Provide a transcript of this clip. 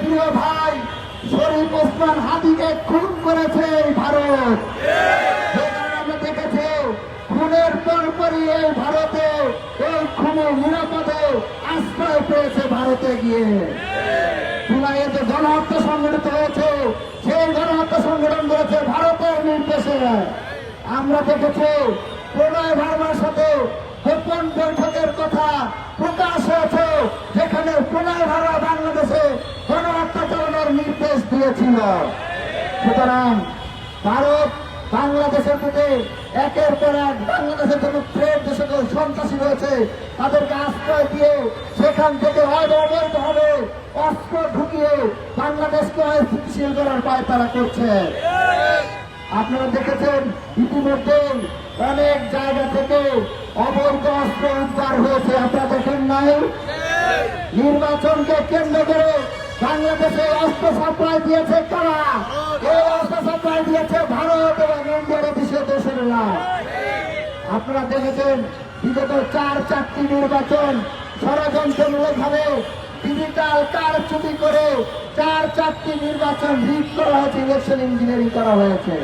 প্রিয় ভাই শরীফ ওসমান হাদিকে খুন করেছে এই ভারত। আমরা দেখেছি খুনের পরপরই এই ভারতে এই খুনে নিরাপদে আশ্রয় পেয়েছে ভারতে গিয়ে। জুলাইয়ে যে গণহত্যা সংগঠিত হয়েছে সেই গণহত্যা সংগঠন করেছে ভারতের নির্দেশে। আমরা দেখেছি প্রণয় ভার্মার সাথে গোপন বৈঠকের কথা প্রকাশ হয়েছে, যেখানে প্রণয় ভার্মা বাংলাদেশে গণহত্যা চালানোর নির্দেশ দিয়েছিল। সুতরাং ভারত বাংলাদেশের প্রতি একের পর এক বাংলাদেশের জন্য থ্রেট, যে সকল সন্ত্রাসী রয়েছে তাদেরকে আশ্রয় দিয়ে সেখান থেকে অবৈধভাবে অস্ত্র ঢুকিয়ে বাংলাদেশকে অস্থিতিশীল করার পায়তারা করছে। আপনারা দেখেছেন ইতিমধ্যে অনেক জায়গা থেকে অবৈধ অস্ত্র উদ্ধার হয়েছে, আপনারা দেখেন নাই? নির্বাচনকে কেন্দ্র করে বাংলাদেশে অস্ত্র সাপ্লাই দিয়েছে কারা? এই অস্ত্র সাপ্লাই দিয়েছে ভারত এবং ইন্ডিয়ার দেশের দেশেরা। আপনারা দেখেছেন বিগত 4টি নির্বাচন ষড়যন্ত্রমূলকভাবে ডিজিটাল কারচুপি করে 4টি নির্বাচন রিগ করা হয়েছে, ইলেকশন ইঞ্জিনিয়ারিং করা হয়েছে।